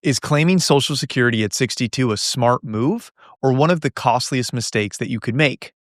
Is claiming Social Security at 62 a smart move or one of the costliest mistakes that you could make?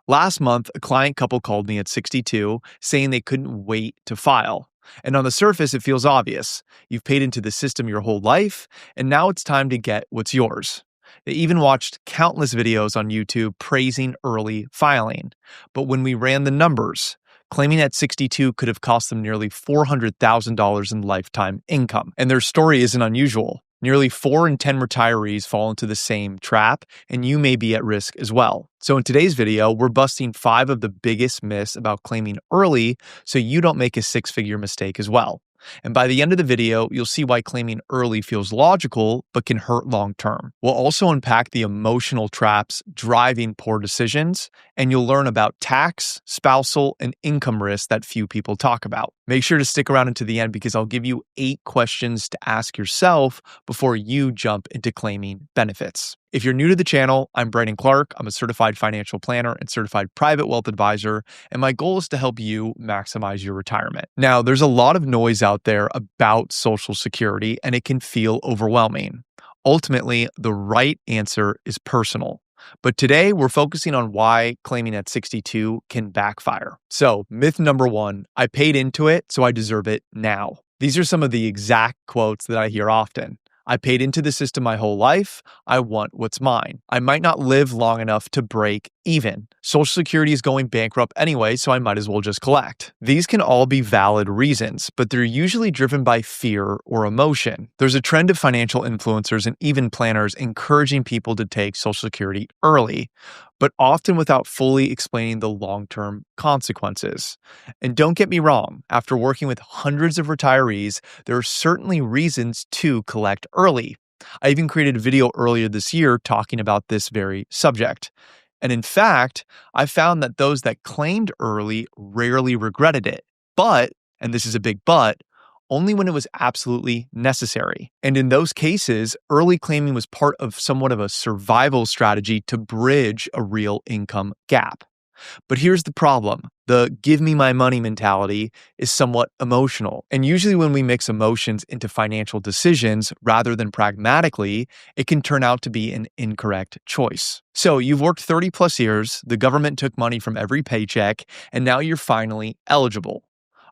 Last month, a client couple called me at 62 saying they couldn't wait to file. And on the surface, it feels obvious. You've paid into the system your whole life, and now it's time to get what's yours. They even watched countless videos on YouTube praising early filing. But when we ran the numbers, claiming at 62 could have cost them nearly $400,000 in lifetime income. And their story isn't unusual. Nearly 4 in 10 retirees fall into the same trap, and you may be at risk as well. So in today's video, we're busting 5 of the biggest myths about claiming early so you don't make a 6-figure mistake as well. And by the end of the video, you'll see why claiming early feels logical but can hurt long term. We'll also unpack the emotional traps driving poor decisions, and you'll learn about tax, spousal, and income risks that few people talk about. Make sure to stick around until the end because I'll give you 8 questions to ask yourself before you jump into claiming benefits. If you're new to the channel, I'm Brandon Clark. I'm a certified financial planner and certified private wealth advisor, and my goal is to help you maximize your retirement. Now, there's a lot of noise out there about Social Security, and it can feel overwhelming. Ultimately, the right answer is personal. But today, we're focusing on why claiming at 62 can backfire. So, myth number 1, I paid into it, so I deserve it now. These are some of the exact quotes that I hear often. I paid into the system my whole life. I want what's mine. I might not live long enough to break even. Social Security is going bankrupt anyway, so I might as well just collect. These can all be valid reasons, but they're usually driven by fear or emotion. There's a trend of financial influencers and even planners encouraging people to take Social Security early, but often without fully explaining the long-term consequences. And don't get me wrong, after working with hundreds of retirees, there are certainly reasons to collect early. I even created a video earlier this year talking about this very subject. And in fact, I found that those that claimed early rarely regretted it. But, and this is a big but, only when it was absolutely necessary. And in those cases, early claiming was part of somewhat of a survival strategy to bridge a real income gap. But here's the problem. The give me my money mentality is somewhat emotional. And usually when we mix emotions into financial decisions rather than pragmatically, it can turn out to be an incorrect choice. So you've worked 30 plus years, the government took money from every paycheck, and now you're finally eligible.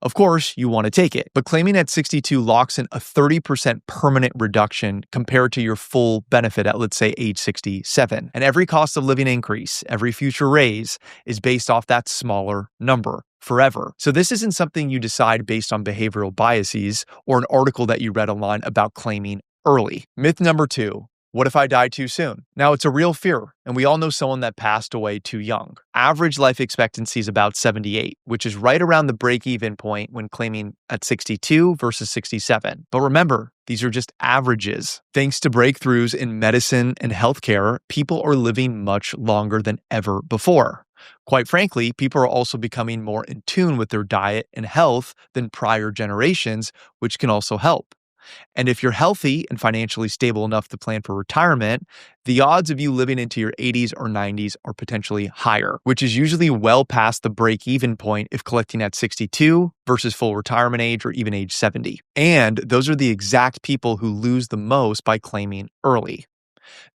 Of course, you want to take it, but claiming at 62 locks in a 30% permanent reduction compared to your full benefit at, let's say, age 67. And every cost of living increase, every future raise is based off that smaller number forever. So this isn't something you decide based on behavioral biases or an article that you read online about claiming early. Myth number 2. What if I die too soon? Now, it's a real fear, and we all know someone that passed away too young. Average life expectancy is about 78, which is right around the break-even point when claiming at 62 versus 67. But remember, these are just averages. Thanks to breakthroughs in medicine and healthcare, people are living much longer than ever before. Quite frankly, people are also becoming more in tune with their diet and health than prior generations, which can also help. And if you're healthy and financially stable enough to plan for retirement, the odds of you living into your 80s or 90s are potentially higher, which is usually well past the break-even point if collecting at 62 versus full retirement age or even age 70. And those are the exact people who lose the most by claiming early.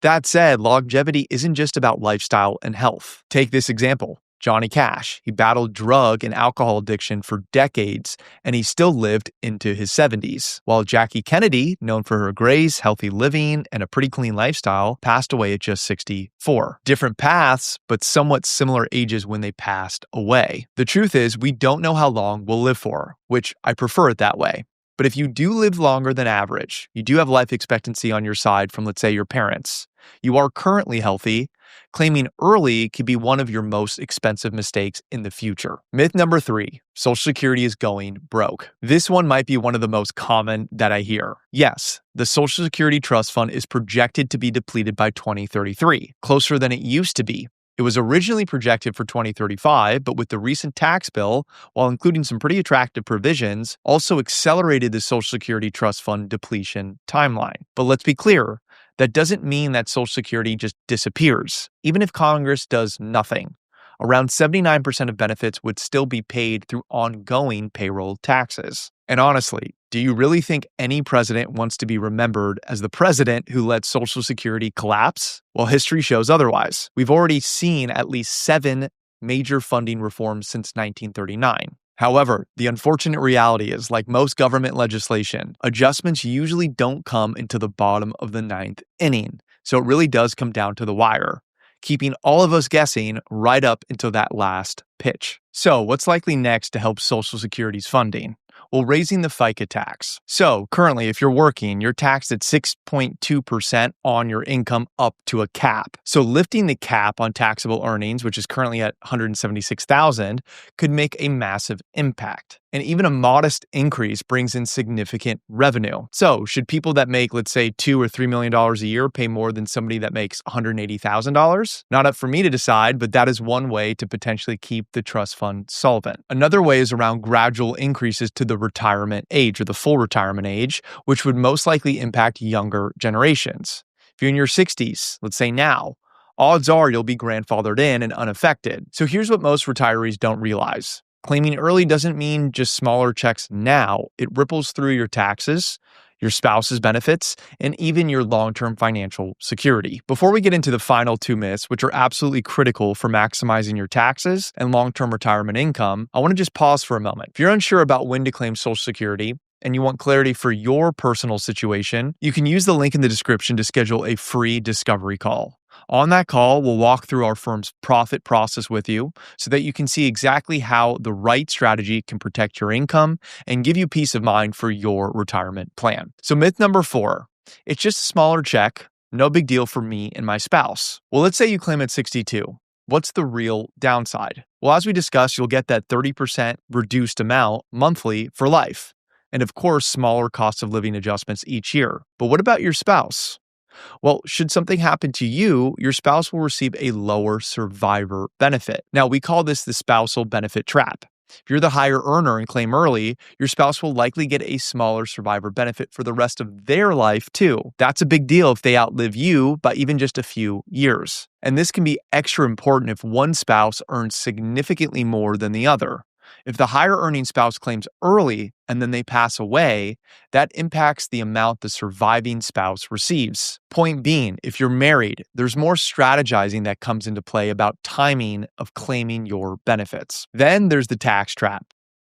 That said, longevity isn't just about lifestyle and health. Take this example. Johnny Cash. He battled drug and alcohol addiction for decades, and he still lived into his 70s. While Jackie Kennedy, known for her grace, healthy living, and a pretty clean lifestyle, passed away at just 64. Different paths, but somewhat similar ages when they passed away. The truth is, we don't know how long we'll live for, which I prefer it that way. But if you do live longer than average, you do have life expectancy on your side from, let's say, your parents, you are currently healthy, claiming early could be one of your most expensive mistakes in the future. Myth number 3, Social Security is going broke. This one might be one of the most common that I hear. Yes, the Social Security Trust Fund is projected to be depleted by 2033, closer than it used to be. It was originally projected for 2035, but with the recent tax bill, while including some pretty attractive provisions, also accelerated the Social Security Trust Fund depletion timeline. But let's be clear, that doesn't mean that Social Security just disappears, even if Congress does nothing. Around 79% of benefits would still be paid through ongoing payroll taxes. And honestly, do you really think any president wants to be remembered as the president who let Social Security collapse? Well, history shows otherwise. We've already seen at least 7 major funding reforms since 1939. However, the unfortunate reality is, like most government legislation, adjustments usually don't come into the bottom of the ninth inning. So it really does come down to the wire, keeping all of us guessing right up until that last pitch. So what's likely next to help Social Security's funding? Well, raising the FICA tax. So currently, if you're working, you're taxed at 6.2% on your income up to a cap. So lifting the cap on taxable earnings, which is currently at $176,000, could make a massive impact. And even a modest increase brings in significant revenue. So should people that make, let's say, $2 or $3 million a year pay more than somebody that makes $180,000? Not up for me to decide, but that is one way to potentially keep the trust fund solvent. Another way is around gradual increases to the retirement age or the full retirement age, which would most likely impact younger generations. If you're in your 60s, let's say now, odds are you'll be grandfathered in and unaffected. So here's what most retirees don't realize. Claiming early doesn't mean just smaller checks now. It ripples through your taxes, your spouse's benefits, and even your long-term financial security. Before we get into the final 2 myths, which are absolutely critical for maximizing your taxes and long-term retirement income, I want to just pause for a moment. If you're unsure about when to claim Social Security, and you want clarity for your personal situation, you can use the link in the description to schedule a free discovery call. On that call, we'll walk through our firm's profit process with you so that you can see exactly how the right strategy can protect your income and give you peace of mind for your retirement plan. So myth number 4, it's just a smaller check, no big deal for me and my spouse. Well, let's say you claim at 62. What's the real downside? Well, as we discussed, you'll get that 30% reduced amount monthly for life. And of course, smaller cost of living adjustments each year. But what about your spouse? Well, should something happen to you, your spouse will receive a lower survivor benefit. Now, we call this the spousal benefit trap. If you're the higher earner and claim early, your spouse will likely get a smaller survivor benefit for the rest of their life too. That's a big deal if they outlive you by even just a few years. And this can be extra important if one spouse earns significantly more than the other. If the higher earning spouse claims early and then they pass away, that impacts the amount the surviving spouse receives. Point being, if you're married, there's more strategizing that comes into play about timing of claiming your benefits. Then there's the tax trap.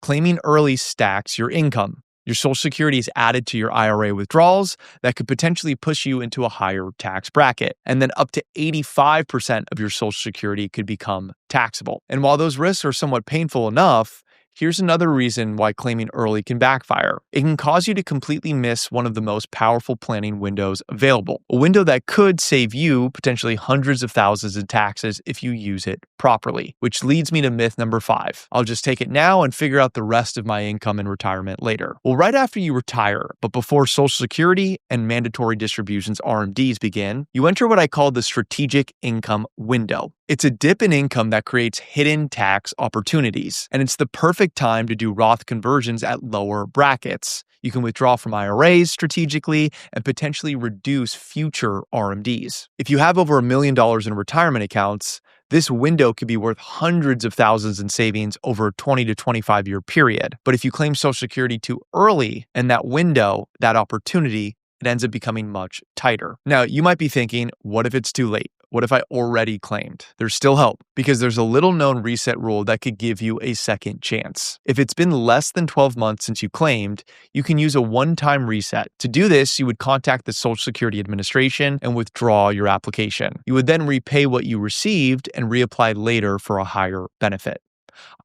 Claiming early stacks your income. Your Social Security is added to your IRA withdrawals that could potentially push you into a higher tax bracket. And then up to 85% of your Social Security could become taxable. And while those risks are somewhat painful enough, here's another reason why claiming early can backfire. It can cause you to completely miss one of the most powerful planning windows available, a window that could save you potentially hundreds of thousands in taxes if you use it properly, which leads me to myth number 5. I'll just take it now and figure out the rest of my income in retirement later. Well, right after you retire, but before Social Security and mandatory distributions RMDs begin, you enter what I call the strategic income window. It's a dip in income that creates hidden tax opportunities, and it's the perfect time to do Roth conversions at lower brackets. You can withdraw from IRAs strategically and potentially reduce future RMDs. If you have over $1 million in retirement accounts, this window could be worth hundreds of thousands in savings over a 20 to 25 year period. But if you claim Social Security too early in that window, that opportunity, it ends up becoming much tighter. Now, you might be thinking, what if it's too late? What if I already claimed? There's still hope because there's a little known reset rule that could give you a second chance. If it's been less than 12 months since you claimed, you can use a one-time reset. To do this, you would contact the Social Security Administration and withdraw your application. You would then repay what you received and reapply later for a higher benefit.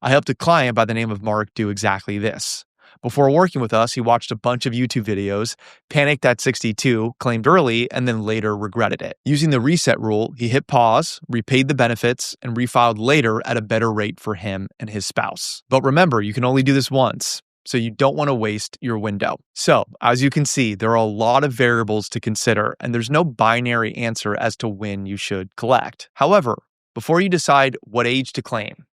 I helped a client by the name of Mark do exactly this. Before working with us, he watched a bunch of YouTube videos, panicked at 62, claimed early, and then later regretted it. Using the reset rule, he hit pause, repaid the benefits, and refiled later at a better rate for him and his spouse. But remember, you can only do this once, so you don't want to waste your window. So, as you can see, there are a lot of variables to consider, and there's no binary answer as to when you should collect. However, before you decide what age to claim,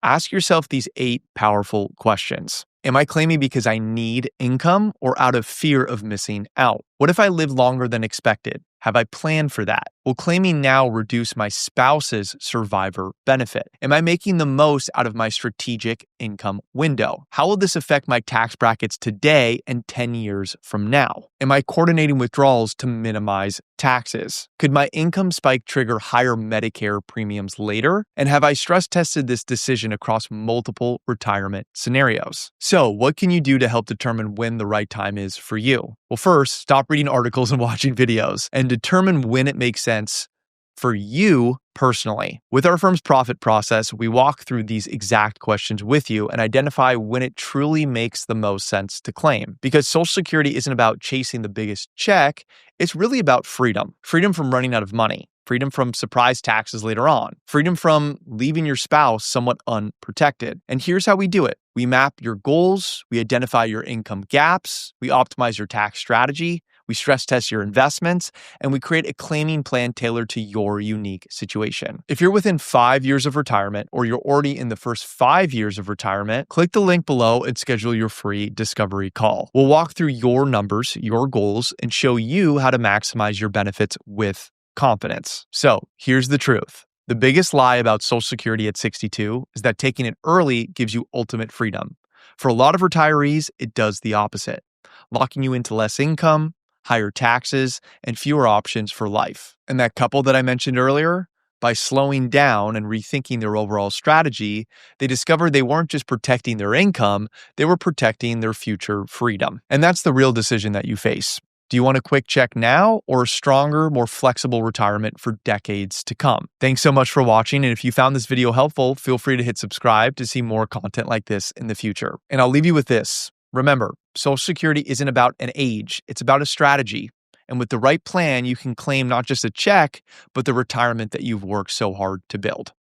ask yourself these 8 powerful questions. Am I claiming because I need income or out of fear of missing out? What if I live longer than expected? Have I planned for that? Will claiming now reduce my spouse's survivor benefit? Am I making the most out of my strategic income window? How will this affect my tax brackets today and 10 years from now? Am I coordinating withdrawals to minimize taxes? Could my income spike trigger higher Medicare premiums later? And have I stress tested this decision across multiple retirement scenarios? So, what can you do to help determine when the right time is for you? Well, first, stop reading articles and watching videos and determine when it makes sense for you personally. With our firm's profit process, we walk through these exact questions with you and identify when it truly makes the most sense to claim. Because Social Security isn't about chasing the biggest check, it's really about freedom. Freedom from running out of money. Freedom from surprise taxes later on. Freedom from leaving your spouse somewhat unprotected. And here's how we do it. We map your goals, we identify your income gaps, we optimize your tax strategy, we stress test your investments, and we create a claiming plan tailored to your unique situation. If you're within 5 years of retirement or you're already in the first 5 years of retirement, click the link below and schedule your free discovery call. We'll walk through your numbers, your goals, and show you how to maximize your benefits with confidence. So here's the truth. The biggest lie about Social Security at 62 is that taking it early gives you ultimate freedom. For a lot of retirees, it does the opposite, locking you into less income, higher taxes, and fewer options for life. And that couple that I mentioned earlier, by slowing down and rethinking their overall strategy, they discovered they weren't just protecting their income, they were protecting their future freedom. And that's the real decision that you face. Do you want a quick check now or a stronger, more flexible retirement for decades to come? Thanks so much for watching. And if you found this video helpful, feel free to hit subscribe to see more content like this in the future. And I'll leave you with this. Remember, Social Security isn't about an age, it's about a strategy. And with the right plan, you can claim not just a check, but the retirement that you've worked so hard to build.